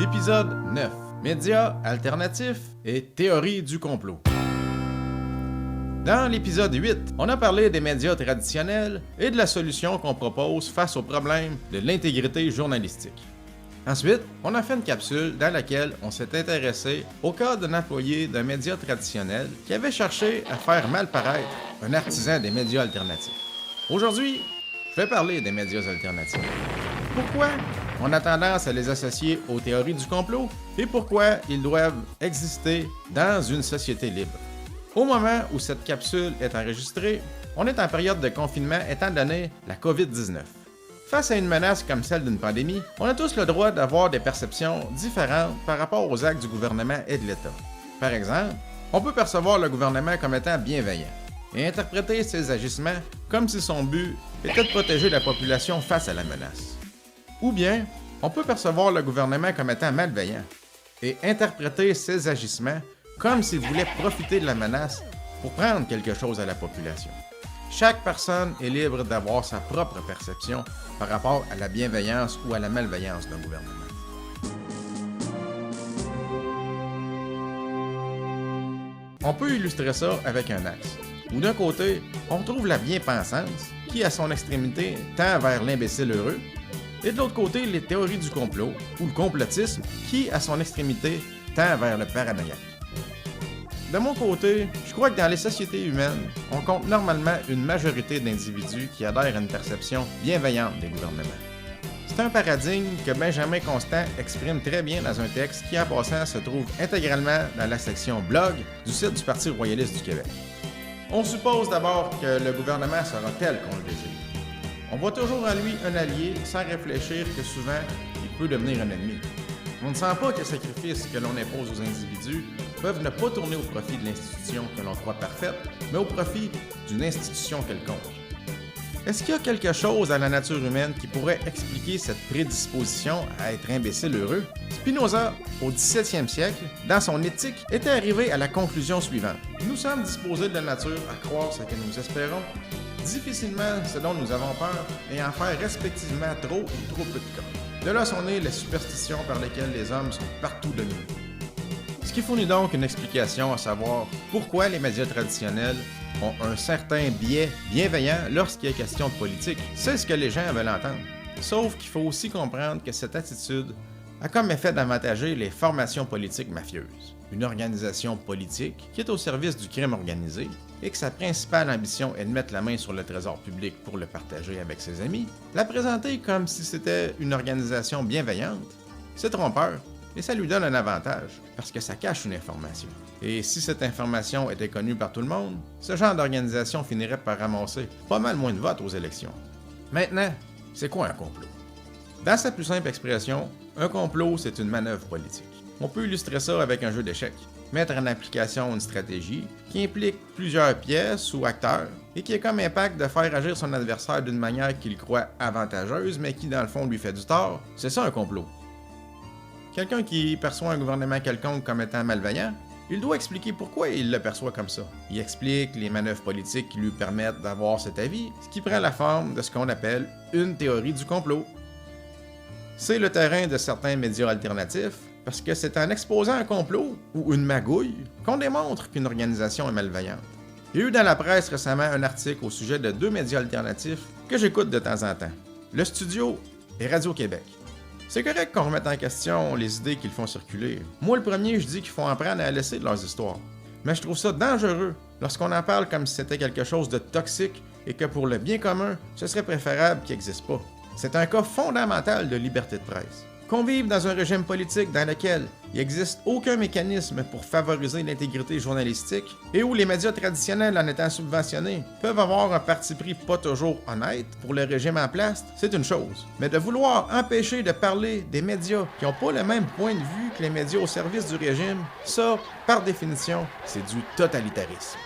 Épisode 9. Médias alternatifs et théorie du complot. Dans l'épisode 8, on a parlé des médias traditionnels et de la solution qu'on propose face au problème de l'intégrité journalistique. Ensuite, on a fait une capsule dans laquelle on s'est intéressé au cas d'un employé d'un média traditionnel qui avait cherché à faire mal paraître un artisan des médias alternatifs. Aujourd'hui, je vais parler des médias alternatifs. Pourquoi on a tendance à les associer aux théories du complot et pourquoi ils doivent exister dans une société libre. Au moment où cette capsule est enregistrée, on est en période de confinement étant donné la COVID-19. Face à une menace comme celle d'une pandémie, on a tous le droit d'avoir des perceptions différentes par rapport aux actes du gouvernement et de l'État. Par exemple, on peut percevoir le gouvernement comme étant bienveillant et interpréter ses agissements comme si son but était de protéger la population face à la menace. Ou bien, on peut percevoir le gouvernement comme étant malveillant et interpréter ses agissements comme s'il voulait profiter de la menace pour prendre quelque chose à la population. Chaque personne est libre d'avoir sa propre perception par rapport à la bienveillance ou à la malveillance d'un gouvernement. On peut illustrer ça avec un axe, où d'un côté, on trouve la bien-pensance, qui à son extrémité tend vers l'imbécile heureux, et de l'autre côté, les théories du complot, ou le complotisme, qui à son extrémité tend vers le paranoïaque. De mon côté, je crois que dans les sociétés humaines, on compte normalement une majorité d'individus qui adhèrent à une perception bienveillante des gouvernements. C'est un paradigme que Benjamin Constant exprime très bien dans un texte qui, en passant, se trouve intégralement dans la section blog du site du Parti royaliste du Québec. On suppose d'abord que le gouvernement sera tel qu'on le désire. On voit toujours en lui un allié sans réfléchir que souvent, il peut devenir un ennemi. On ne sent pas que les sacrifices que l'on impose aux individus peuvent ne pas tourner au profit de l'institution que l'on croit parfaite, mais au profit d'une institution quelconque. Est-ce qu'il y a quelque chose dans la nature humaine qui pourrait expliquer cette prédisposition à être imbécile heureux? Spinoza, au 17e siècle, dans son Éthique, était arrivé à la conclusion suivante. Nous sommes disposés de la nature à croire ce que nous espérons, difficilement ce dont nous avons peur, et en faire respectivement trop ou trop peu de cas. De là sont nées les superstitions par lesquelles les hommes sont partout dominés. Ce qui fournit donc une explication à savoir pourquoi les médias traditionnels ont un certain biais bienveillant lorsqu'il est question de politique. C'est ce que les gens veulent entendre. Sauf qu'il faut aussi comprendre que cette attitude a comme effet d'avantager les formations politiques mafieuses. Une organisation politique qui est au service du crime organisé et que sa principale ambition est de mettre la main sur le trésor public pour le partager avec ses amis, la présenter comme si c'était une organisation bienveillante, c'est trompeur et ça lui donne un avantage parce que ça cache une information. Et si cette information était connue par tout le monde, ce genre d'organisation finirait par ramasser pas mal moins de votes aux élections. Maintenant, c'est quoi un complot? Dans sa plus simple expression, un complot, c'est une manœuvre politique. On peut illustrer ça avec un jeu d'échecs. Mettre en application une stratégie qui implique plusieurs pièces ou acteurs et qui a comme impact de faire agir son adversaire d'une manière qu'il croit avantageuse mais qui dans le fond lui fait du tort, c'est ça un complot. Quelqu'un qui perçoit un gouvernement quelconque comme étant malveillant, il doit expliquer pourquoi il le perçoit comme ça. Il explique les manœuvres politiques qui lui permettent d'avoir cet avis, ce qui prend la forme de ce qu'on appelle une théorie du complot. C'est le terrain de certains médias alternatifs, parce que c'est en exposant un complot ou une magouille qu'on démontre qu'une organisation est malveillante. Il y a eu dans la presse récemment un article au sujet de 2 médias alternatifs que j'écoute de temps en temps, Le Studio et Radio-Québec. C'est correct qu'on remette en question les idées qu'ils font circuler. Moi, le premier, je dis qu'il faut en prendre à laisser de leurs histoires. Mais je trouve ça dangereux lorsqu'on en parle comme si c'était quelque chose de toxique et que pour le bien commun, ce serait préférable qu'il n'existe pas. C'est un cas fondamental de liberté de presse. Qu'on vive dans un régime politique dans lequel il n'existe aucun mécanisme pour favoriser l'intégrité journalistique et où les médias traditionnels, en étant subventionnés, peuvent avoir un parti pris pas toujours honnête pour le régime en place, c'est une chose. Mais de vouloir empêcher de parler des médias qui n'ont pas le même point de vue que les médias au service du régime, ça, par définition, c'est du totalitarisme.